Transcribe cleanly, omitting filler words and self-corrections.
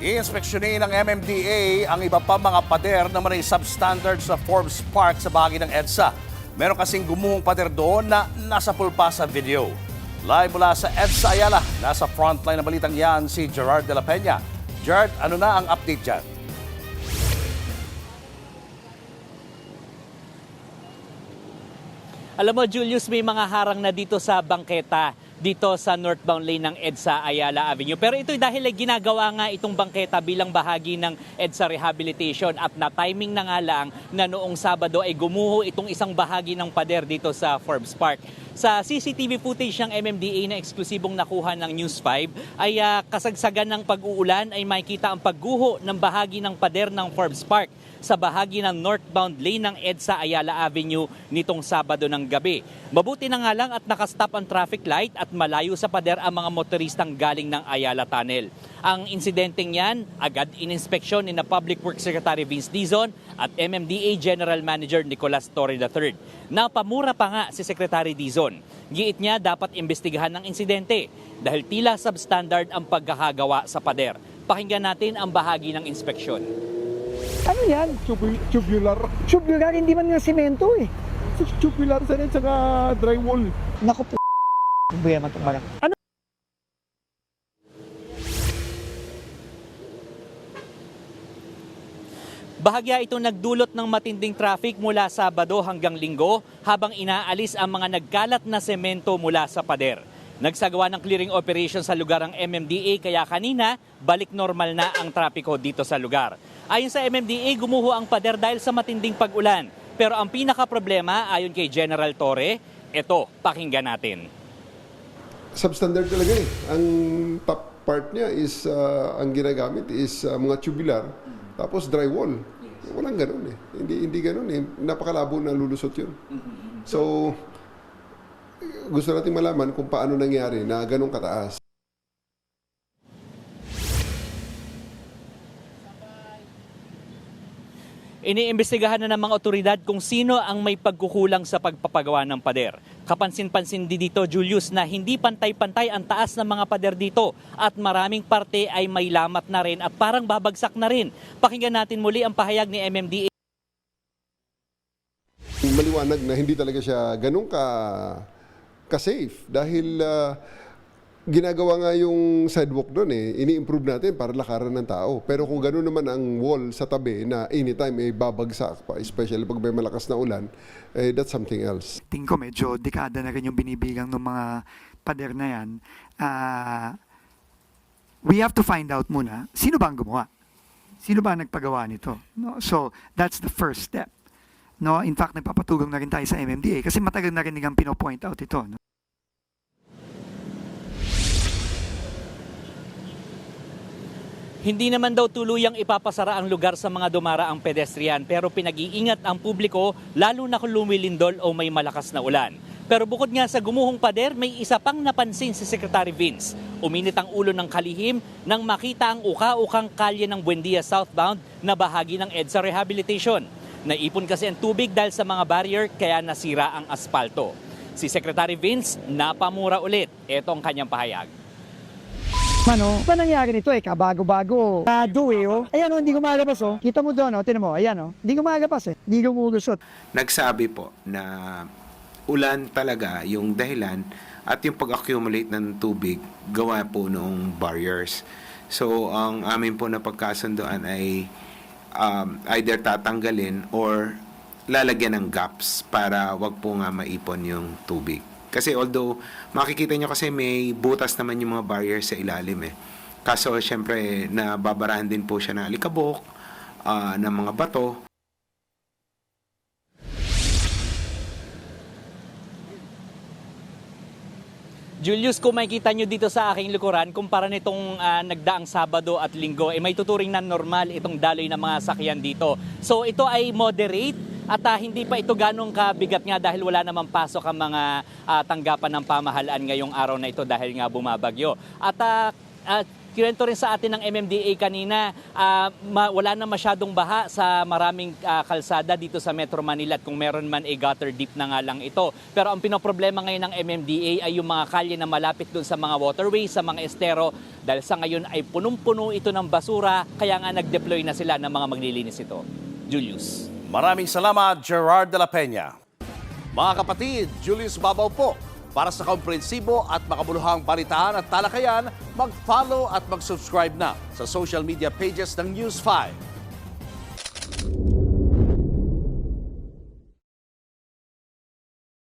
Iinspeksyonin ng MMDA ang iba pa mga pader na may substandard sa Forbes Park sa bahagi ng EDSA. Meron kasing gumuhong pader doon na nasa pulpa sa video. Live mula sa EDSA Ayala, nasa frontline ng balitang yan si Gerard de la Peña. Gerard, ano na ang update dyan? Alam mo, Julius, may mga harang na dito sa bangketa dito sa northbound lane ng EDSA Ayala Avenue. Pero ito dahil ginagawa nga itong bangketa bilang bahagi ng EDSA rehabilitation at na-timing na nga lang na noong Sabado ay gumuho itong isang bahagi ng pader dito sa Forbes Park. Sa CCTV footage ng MMDA na eksklusibong nakuha ng News 5 ay kasagsagan ng pag-uulan ay makikita ang pagguho ng bahagi ng pader ng Forbes Park sa bahagi ng northbound lane ng EDSA Ayala Avenue nitong Sabado ng gabi. Mabuti na nga lang at nakastop ang traffic light at malayo sa pader ang mga motoristang galing ng Ayala Tunnel. Ang insidenteng yan, agad ininspeksyon ni na Public Works Secretary Vince Dizon at MMDA General Manager Nicolas Torre III. Napamura pa nga si Secretary Dizon. Giit niya dapat imbestigahan ng insidente dahil tila substandard ang pagkakagawa sa pader. Pakinggan natin ang bahagi ng inspeksyon. Ano yan? Tubular. Tubular, hindi man nga semento eh. Tubular sa rin, saka drywall. Naku po, problema itong barang. Ano? Bahagya ito nagdulot ng matinding traffic mula Sabado hanggang Linggo habang inaalis ang mga nagkalat na semento mula sa pader. Nagsagawa ng clearing operation sa lugar ang MMDA kaya kanina balik normal na ang trapiko dito sa lugar. Ayon sa MMDA, gumuho ang pader dahil sa matinding pag-ulan. Pero ang pinaka-problema ayon kay General Torre, ito, pakinggan natin. Substandard talaga eh. Ang top part niya is, ang ginagamit is mga tubular, tapos drywall. Walang ganun eh. Hindi ganun eh. Napakalabo na lulusot yun. So, gusto natin malaman kung paano nangyari na ganun kataas. Iniimbestigahan na ng mga otoridad kung sino ang may pagkukulang sa pagpapagawa ng pader. Kapansin-pansin din dito, Julius, na hindi pantay-pantay ang taas ng mga pader dito at maraming parte ay may lamat na rin at parang babagsak na rin. Pakinggan natin muli ang pahayag ni MMDA. Maliwanag na hindi talaga siya ganun ka-safe dahil ginagawa nga yung sidewalk doon eh, ini-improve natin para lakaran ng tao. Pero kung gano'n naman ang wall sa tabi na anytime ay babagsak pa, especially pag may malakas na ulan, that's something else. Tingin ko medyo dekada na rin yung binibigang ng mga pader na yan. We have to find out muna, sino ba ang gumawa? Sino ba ang nagpagawa nito? No? So, that's the first step. No? In fact, nagpapatulong na rin tayo sa MMDA kasi matagal na rin nilang pino-point out ito. No? Hindi naman daw tuluyang ipapasara ang lugar sa mga dumaraang pedestrian pero pinag-iingat ang publiko lalo na kung lumilindol o may malakas na ulan. Pero bukod nga sa gumuhong pader, may isa pang napansin si Secretary Vince. Uminit ang ulo ng kalihim nang makita ang uka-ukang kalye ng Buendia southbound na bahagi ng EDSA rehabilitation. Naipon kasi ang tubig dahil sa mga barrier kaya nasira ang aspalto. Si Secretary Vince napamura ulit. Ito ang kanyang pahayag. Ano? Ba nangyari nito eh? Kabago-bago. Eh oh. Ayan oh, hindi ko malabas oh. Kita mo doon oh, tinan mo. Ayan oh. Hindi ko malabas eh. Hindi ko mulusot. Nagsabi po na ulan talaga yung dahilan at yung pag-accumulate ng tubig gawa po noong barriers. So, ang amin po na pagkasunduan ay either tatanggalin or lalagyan ng gaps para wag po nga maipon yung tubig. Kasi although makikita nyo kasi may butas naman yung mga barriers sa ilalim eh. Kaso syempre nababarahan din po siya ng alikabok, ng mga bato. Julius, kung makikita nyo dito sa aking likuran, kumpara nitong nagdaang Sabado at Linggo, may tuturing na normal itong daloy ng mga sakyan dito. So ito ay moderate at hindi pa ito ganong kabigat nga dahil wala namang pasok ang mga tanggapan ng pamahalaan ngayong araw na ito dahil nga bumabagyo. At Kinuwento rin sa atin ng MMDA kanina, wala na masyadong baha sa maraming kalsada dito sa Metro Manila at kung meron man gutter deep na nga lang ito. Pero ang pinoproblema ngayon ng MMDA ay yung mga kalye na malapit doon sa mga waterways, sa mga estero, dahil sa ngayon ay punong-puno ito ng basura, kaya nga nag-deploy na sila ng mga maglilinis ito. Julius. Maraming salamat, Gerard de la Peña. Mga kapatid, Julius Babaw po. Para sa komprehensibo at makabuluhang balitaan at talakayan, mag-follow at mag-subscribe na sa social media pages ng News 5.